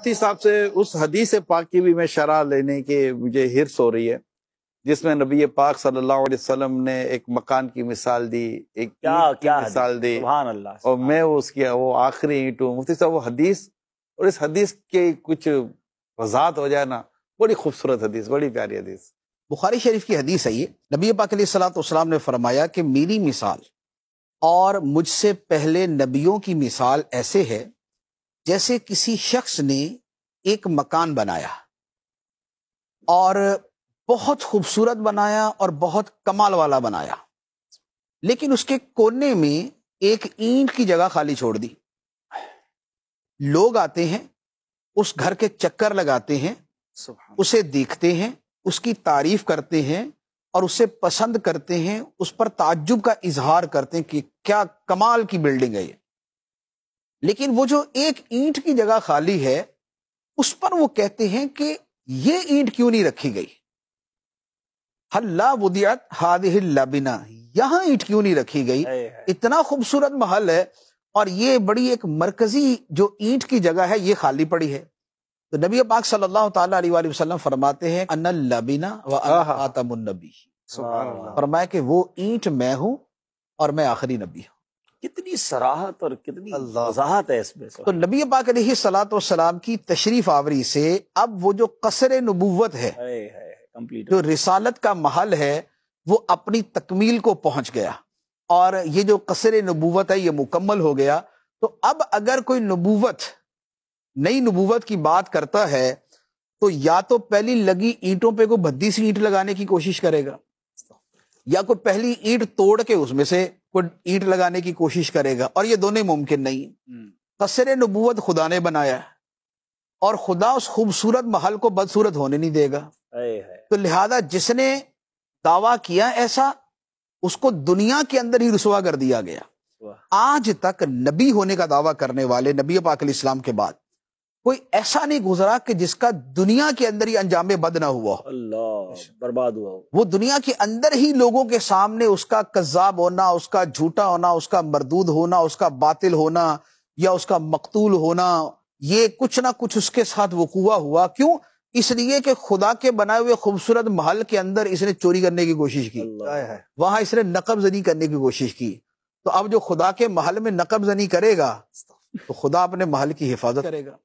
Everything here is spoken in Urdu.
مفتی صاحب سے اس حدیث پاک کی بھی میں شرح لینے کے مجھے حرص ہو رہی ہے جس میں نبی پاک صلی اللہ علیہ وسلم نے ایک مکان کی مثال دی، ایک اینٹ کی مثال دی، سبحان اللہ، اور میں اس کی وہ آخری اینٹ ہوں۔ مفتی صاحب وہ حدیث اور اس حدیث کے کچھ وضاحت ہو جائے نا، بڑی خوبصورت حدیث، بڑی پیاری حدیث۔ بخاری شریف کی حدیث ہے یہ، نبی پاک علیہ الصلوۃ والسلام نے فرمایا کہ میری مثال اور مجھ سے پہلے نبیوں کی مثال ایسے ہے جیسے کسی شخص نے ایک مکان بنایا اور بہت خوبصورت بنایا اور بہت کمال والا بنایا، لیکن اس کے کونے میں ایک اینٹ کی جگہ خالی چھوڑ دی۔ لوگ آتے ہیں، اس گھر کے چکر لگاتے ہیں، اسے دیکھتے ہیں، اس کی تعریف کرتے ہیں اور اسے پسند کرتے ہیں، اس پر تعجب کا اظہار کرتے ہیں کہ کیا کمال کی بلڈنگ ہے یہ، لیکن وہ جو ایک اینٹ کی جگہ خالی ہے اس پر وہ کہتے ہیں کہ یہ اینٹ کیوں نہیں رکھی گئی، حل لا وضعت هذه اللبنہ، یہاں اینٹ کیوں نہیں رکھی گئی، اتنا خوبصورت محل ہے اور یہ بڑی ایک مرکزی جو اینٹ کی جگہ ہے یہ خالی پڑی ہے۔ تو نبی پاک صلی اللہ تعالی علیہ وآلہ وسلم فرماتے ہیں ان اللبنہ وانا خاتم النبی، فرمایا کہ وہ اینٹ میں ہوں اور میں آخری نبی ہوں۔ کتنی صراحت اور کتنی وضاحت ہے اس میں۔ تو نبی پاک علیہ الصلوۃ والسلام کی تشریف آوری سے اب وہ جو قصر نبوت ہے، جو رسالت کا محل ہے، وہ اپنی تکمیل کو پہنچ گیا، اور یہ جو قصر نبوت ہے یہ مکمل ہو گیا۔ تو اب اگر کوئی نئی نبوت کی بات کرتا ہے تو یا تو پہلی لگی اینٹوں پہ کوئی بھدی سی اینٹ لگانے کی کوشش کرے گا، یا کوئی پہلی اینٹ توڑ کے اس میں سے کوئی اینٹ لگانے کی کوشش کرے گا، اور یہ دونوں ممکن نہیں۔ قصر نبوت خدا نے بنایا ہے اور خدا اس خوبصورت محل کو بدصورت ہونے نہیں دے گا، تو لہذا جس نے دعویٰ کیا ایسا اس کو دنیا کے اندر ہی رسوا کر دیا گیا۔ آج تک نبی ہونے کا دعویٰ کرنے والے نبی پاک علیہ السلام کے بعد کوئی ایسا نہیں گزرا کہ جس کا دنیا کے اندر ہی انجام بد نہ ہوا، اللہ برباد ہوا۔ وہ دنیا کے اندر ہی لوگوں کے سامنے اس کا کذاب ہونا، اس کا جھوٹا ہونا، اس کا مردود ہونا، اس کا باطل ہونا یا اس کا مقتول ہونا، یہ کچھ نہ کچھ اس کے ساتھ وقوع ہوا۔ کیوں؟ اس لیے کہ خدا کے بنائے ہوئے خوبصورت محل کے اندر اس نے چوری کرنے کی کوشش کی، وہاں اس نے نقب زنی کرنے کی کوشش کی۔ تو اب جو خدا کے محل میں نقب زنی کرے گا تو خدا اپنے محل کی حفاظت کرے گا۔